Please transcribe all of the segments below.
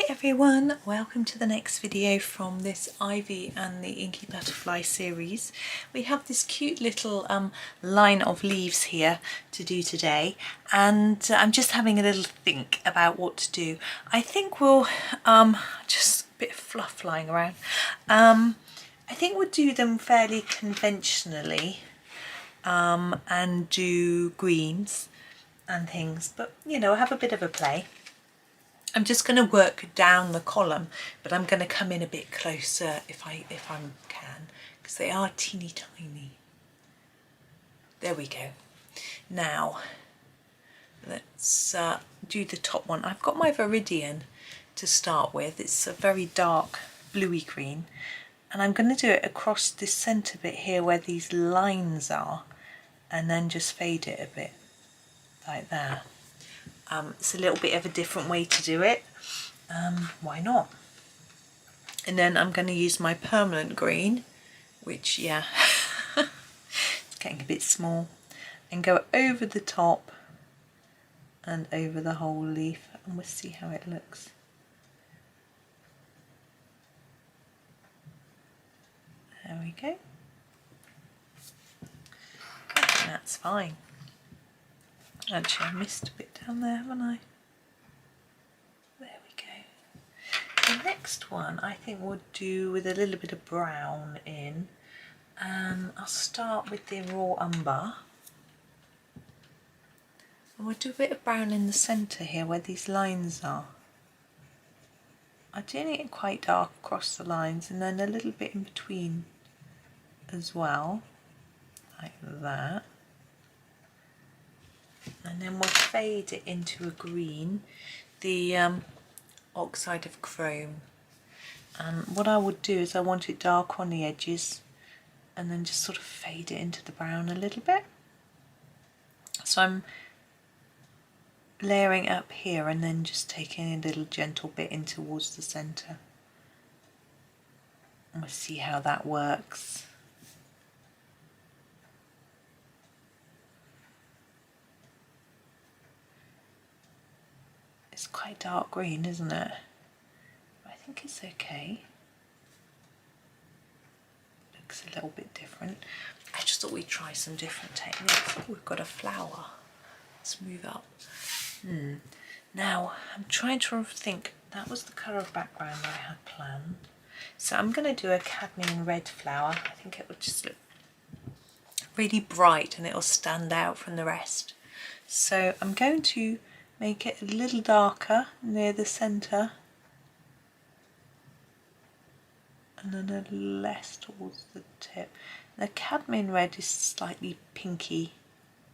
Hi everyone, welcome to the next video from this Ivy and the Inky Butterfly series. We have this cute little line of leaves here to do today, and I'm just having a little think about what to do. I think we'll, just a bit of fluff flying around, I think we'll do them fairly conventionally and do greens and things, but you know, have a bit of a play. I'm just going to work down the column, but I'm going to come in a bit closer if I can, because they are teeny tiny. There we go. Now let's do the top one. I've got my viridian to start with. It's a very dark bluey green, and I'm going to do it across this centre bit here where these lines are, and then just fade it a bit like that. It's a little bit of a different way to do it. Why not? And then I'm going to use my permanent green, which, yeah, it's getting a bit small, and go over the top and over the whole leaf, and we'll see how it looks. There we go. That's fine. Actually, I missed a bit down there, haven't I? There we go. The next one I think we'll do with a little bit of brown in. I'll start with the raw umber. And we'll do a bit of brown in the centre here where these lines are. I'm doing it quite dark across the lines, and then a little bit in between as well, like that. And then we'll fade it into a green, the oxide of chrome. And what I would do is I want it dark on the edges, and then just sort of fade it into the brown a little bit. So I'm layering up here and then just taking a little gentle bit in towards the centre. And we'll see how that works. It's quite dark green, isn't it? I think it's okay. Looks a little bit different. I just thought we'd try some different techniques. Oh, we've got a flower. Let's move up. Now, I'm trying to think. That was the colour of background I had planned. So I'm going to do a cadmium red flower. I think it will just look really bright and it'll stand out from the rest. So I'm going to make it a little darker near the centre, and then a little less towards the tip. The cadmium red is slightly pinky,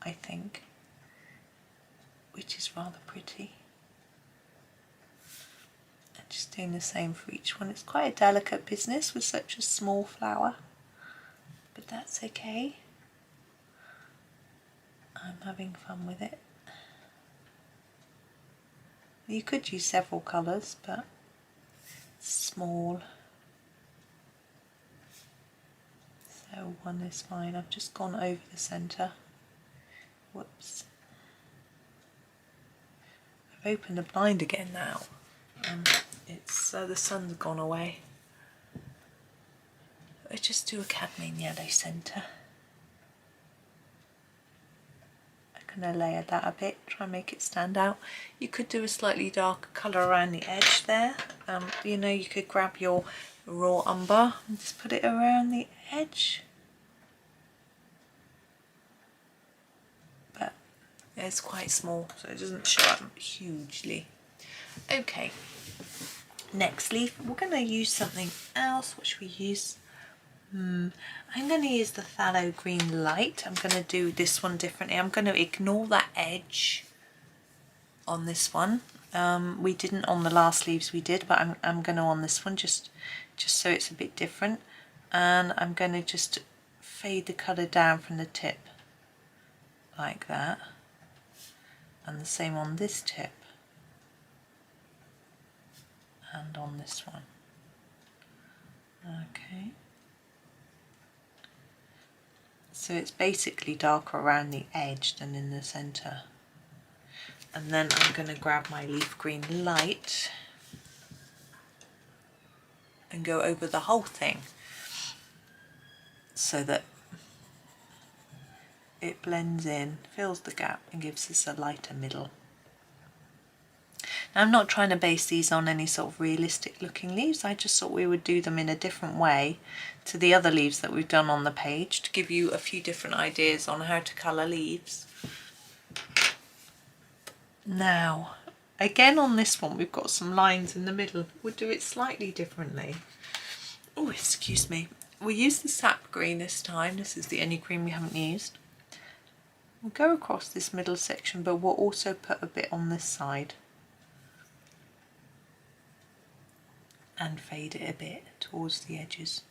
I think, which is rather pretty. And just doing the same for each one. It's quite a delicate business with such a small flower, but that's okay. I'm having fun with it. You could use several colours, but it's small. So one is fine. I've just gone over the centre. Whoops. I've opened the blind again now. It's the sun's gone away. I just do a cadmium yellow centre. Going to layer that a bit, try and make it stand out. You could do a slightly darker colour around the edge there. You know, you could grab your raw umber and just put it around the edge. But it's quite small, so it doesn't show up hugely. Okay, next leaf, we're going to use something else. What should we use? I'm going to use the phthalo greenlight. I'm going to do this one differently. I'm going to ignore that edge on this one. We didn't on the last leaves we did, but I'm going to on this one just so it's a bit different. And I'm going to just fade the colour down from the tip like that. And the same on this tip and on this one. Okay. So it's basically darker around the edge than in the centre. And then I'm going to grab my leaf green light and go over the whole thing so that it blends in, fills the gap and gives us a lighter middle. Now, I'm not trying to base these on any sort of realistic looking leaves, I just thought we would do them in a different way to the other leaves that we've done on the page to give you a few different ideas on how to colour leaves. Now, again on this one we've got some lines in the middle. We'll do it slightly differently. Oh, excuse me. We'll use the sap green this time. This is the only green we haven't used. We'll go across this middle section, but we'll also put a bit on this side and fade it a bit towards the edges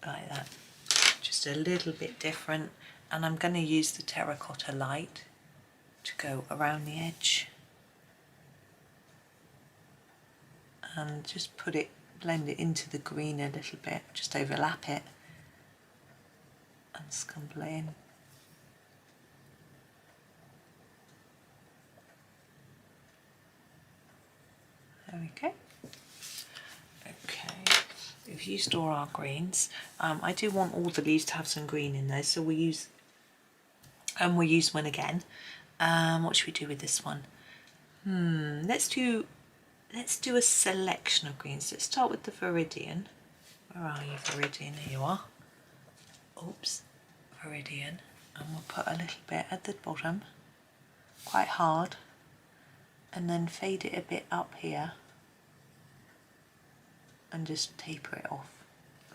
like that. Just a little bit different, and I'm going to use the terracotta light to go around the edge and just blend it into the green a little bit, just overlap it and scumble it in. There we go. Okay, we've used all our greens. I do want all the leaves to have some green in there, so we'll use one again. What should we do with this one? Let's do a selection of greens. Let's start with the viridian. Where are you, viridian? Here you are. Oops, viridian. And we'll put a little bit at the bottom, quite hard, and then fade it a bit up here and just taper it off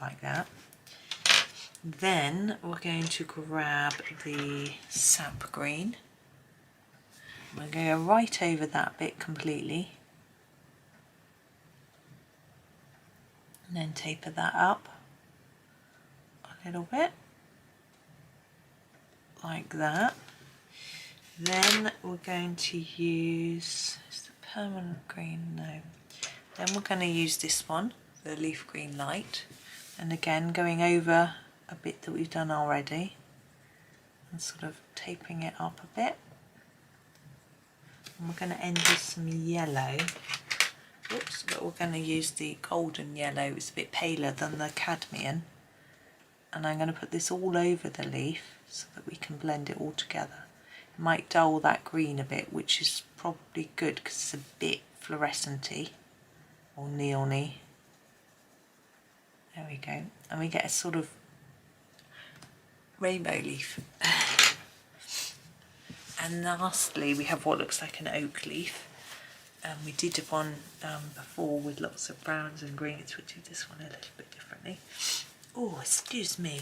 like that. Then we're going to grab the sap green. We're going to go right over that bit completely and then taper that up a little bit like that. Then we're going to use, is the permanent green? No. Then we're going to use this one, the leaf green light, and again going over a bit that we've done already and sort of tapering it up a bit. And we're going to end with some yellow. Oops, but we're going to use the golden yellow. It's a bit paler than the cadmium. And I'm going to put this all over the leaf so that we can blend it all together. It might dull that green a bit, which is probably good because it's a bit fluorescent-y or neon-y. There we go. And we get a sort of rainbow leaf. And lastly, we have what looks like an oak leaf. We did one before with lots of browns and greens. We'll do this one a little bit differently. Oh, excuse me.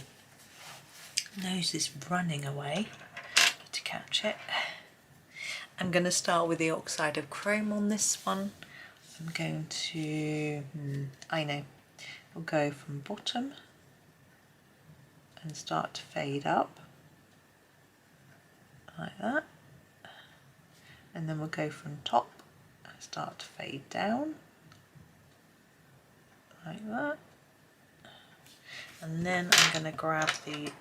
Nose is running away. Need to catch it. I'm going to start with the oxide of chrome on this one. I'm going to, I know, we'll go from bottom and start to fade up like that, and then we'll go from top and start to fade down like that, and then I'm going to grab the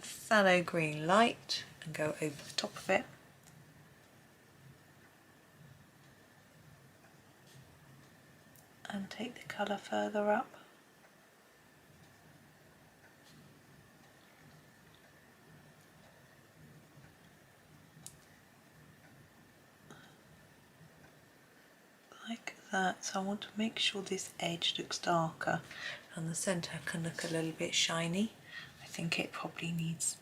phthalo green light and go over the top of it and take the colour further up. Like that. So I want to make sure this edge looks darker and the centre can look a little bit shiny. I think it probably needs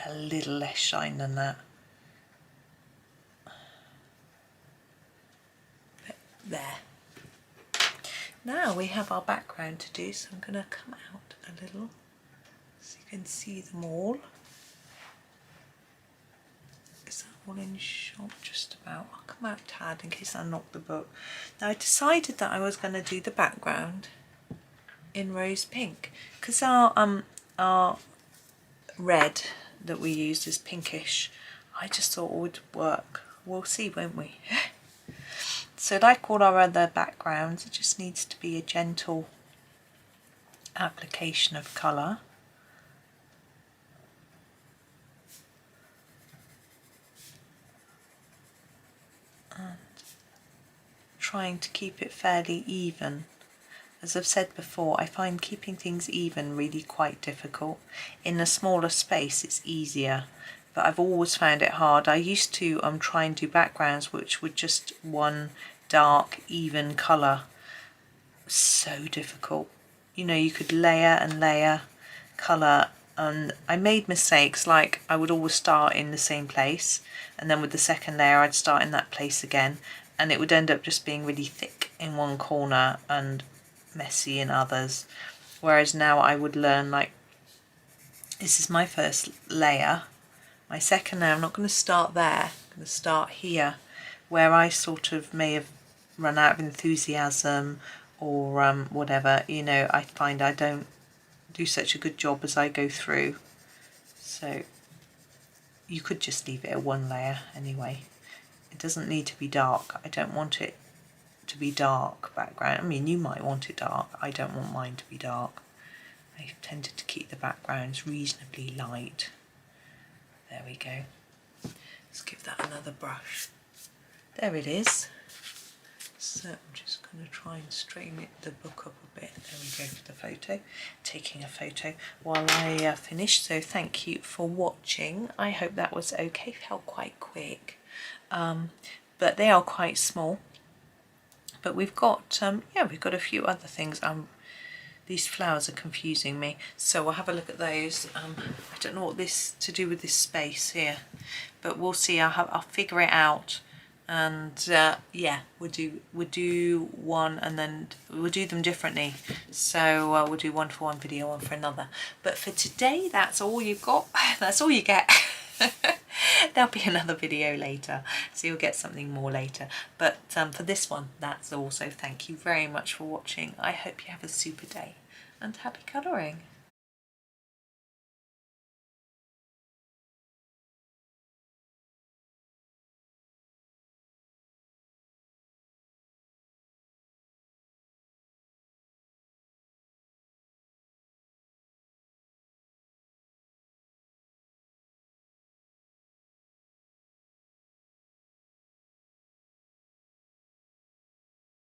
a little less shine than that. But there. Now we have our background to do, so I'm going to come out a little so you can see them all. Is that all in shot? Just about. I'll come out a tad in case I knock the book. Now I decided that I was going to do the background in rose pink because our red that we used is pinkish. I just thought it would work. We'll see, won't we? So like all our other backgrounds, it just needs to be a gentle application of colour. And trying to keep it fairly even. As I've said before, I find keeping things even really quite difficult. In a smaller space it's easier, but I've always found it hard. I used to try and do backgrounds which were just one dark even colour. So difficult. You know, you could layer and layer colour, and I made mistakes, like I would always start in the same place, and then with the second layer I'd start in that place again, and it would end up just being really thick in one corner and messy in others. Whereas now I would learn, like, this is my first layer, my second layer, I'm not going to start there, I'm going to start here, where I sort of may have run out of enthusiasm or whatever, you know, I find I don't do such a good job as I go through. So you could just leave it at one layer anyway. It doesn't need to be dark. I don't want it to be dark background. I mean, you might want it dark. I don't want mine to be dark. I tended to keep the backgrounds reasonably light. There we go. Let's give that another brush. There it is. So I'm just going to try and straighten the book up a bit. There we go for the photo. Taking a photo while I finish. So thank you for watching. I hope that was okay. Felt quite quick, but they are quite small. But we've got yeah, we've got a few other things. These flowers are confusing me, so we'll have a look at those. I don't know what this to do with this space here, but we'll see. I'll figure it out. And yeah, we'll do one, and then we'll do them differently. So we'll do one for one video, one for another. But for today, that's all you've got. That's all you get. There'll be another video later, so you'll get something more later. But for this one, that's all. So thank you very much for watching. I hope you have a super day and happy colouring.